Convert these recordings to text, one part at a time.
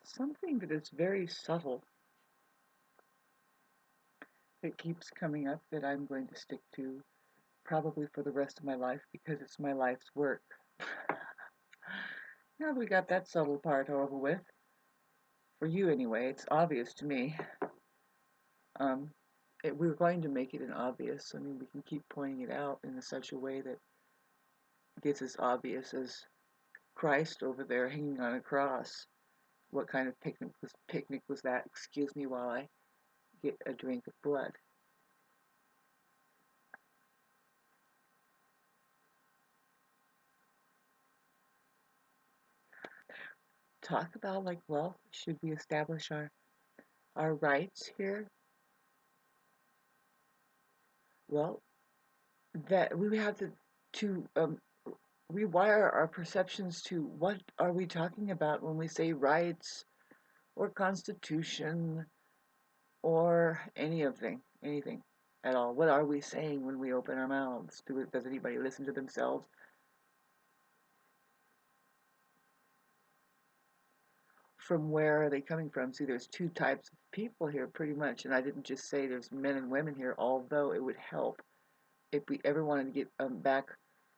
something that is very subtle that keeps coming up that I'm going to stick to probably for the rest of my life because it's my life's work. Now that we got that subtle part over with, for you anyway, it's obvious to me. Um, we're going to make it an obvious. I mean, we can keep pointing it out in such a way that gets as obvious as Christ over there hanging on a cross. What kind of picnic was that? Excuse me while I get a drink of blood. Talk about like, well, should we establish our rights here? Well, that we have to rewire our perceptions to what are we talking about when we say rights or constitution or anything at all. What are we saying when we open our mouths? Does anybody listen to themselves? From where are they coming from? See, there's two types of people here pretty much, and I didn't just say there's men and women here, although it would help if we ever wanted to get back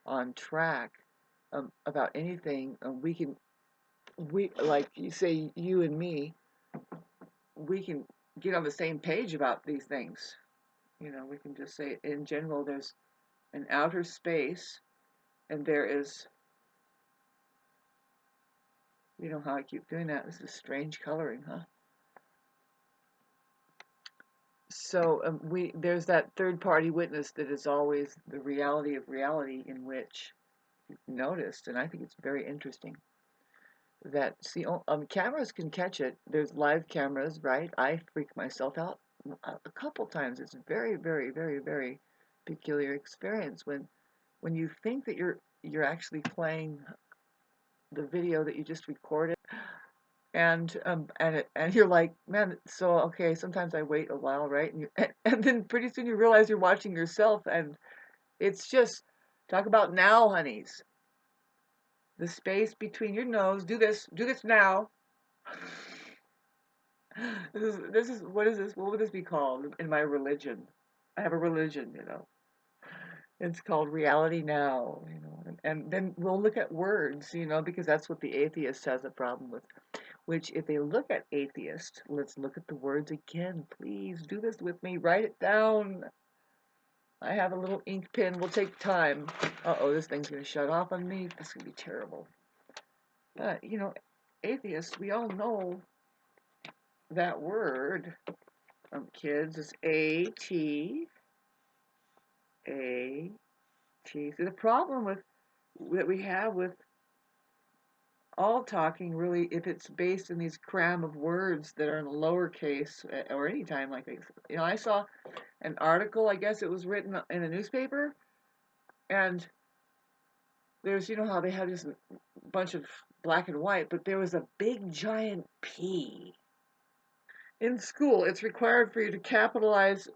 on track about anything. We like you say, you and me, we can get on the same page about these things. You know, we can just say in general there's an outer space and there is, you know how I keep doing that. This is strange coloring, huh? So there's that third party witness that is always the reality of reality, in which you've noticed, and I think it's very interesting that cameras can catch it. There's live cameras, right? I freak myself out a couple times. It's a very, very, very, very peculiar experience when you think that you're actually playing the video that you just recorded, and you're like, man, so okay. Sometimes I wait a while, right? And then pretty soon you realize you're watching yourself, and it's just talk about now, honeys. The space between your nose. Do this now. This is what is this? What would this be called in my religion? I have a religion, you know. It's called reality now, you know. And then we'll look at words, you know, because that's what the atheist has a problem with. Which, if they look at atheist, let's look at the words again. Please do this with me. Write it down. I have a little ink pen. We'll take time. Uh-oh, this thing's going to shut off on me. That's going to be terrible. You know, atheists, we all know that word, kids, is A-T. A-T. So the problem that we have with all talking, really, if it's based in these cram of words that are in lowercase or any time like this. You know, I saw an article, I guess it was written in a newspaper, and there's, you know how they have this bunch of black and white, but there was a big giant P. In school, it's required for you to capitalize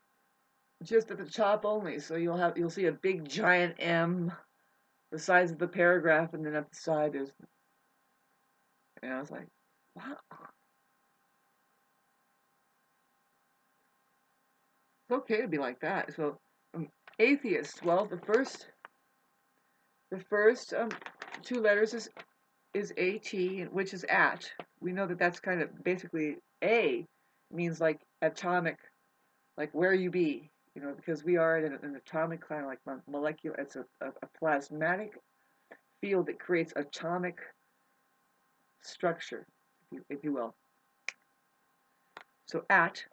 just at the top only, so you'll see a big giant M, the size of the paragraph, and then at the side is, and I was like, wow. It's okay to be like that. So, atheist. Well, the first two letters is AT, which is at. We know that that's kind of basically A means like atomic, like where you be. You know, because we are in an atomic kind of like molecular. It's a plasmatic field that creates atomic structure, if you will. So at,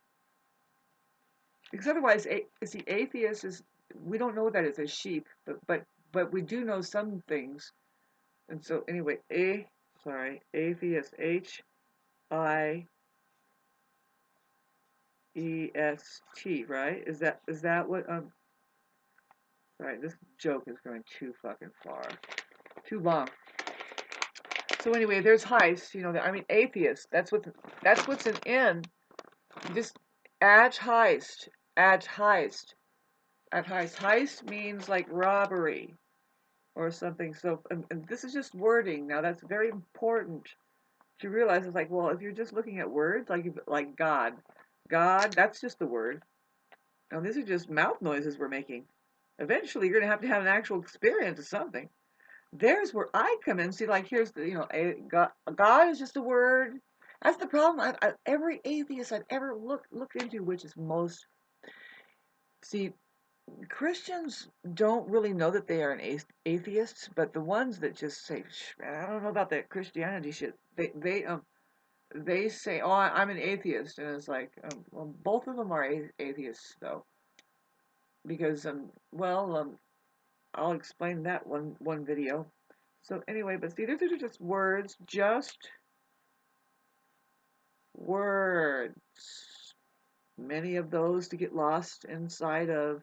because otherwise, see, atheist is, we don't know that it's a sheep, but we do know some things. And so anyway, atheist, H-I-E-S-T, right? Is that what sorry, this joke is going too fucking far. Too long. So anyway, there's heist, you know, I mean atheist, that's what's an N. Just at heist. Heist means like robbery or something. So and this is just wording. Now that's very important she realizes, like, well, if you're just looking at words, like God, that's just the word. Now, these are just mouth noises we're making. Eventually, you're going to have an actual experience of something. There's where I come in. See, like, here's the, God is just a word. That's the problem. Every atheist I've ever looked into, which is most, see, Christians don't really know that they are an atheist, but the ones that just say, I don't know about that Christianity shit, they say, oh, I'm an atheist. And it's like, well, both of them are atheists, though. Because, I'll explain that one video. So anyway, but see, these are just words. Many of those to get lost inside of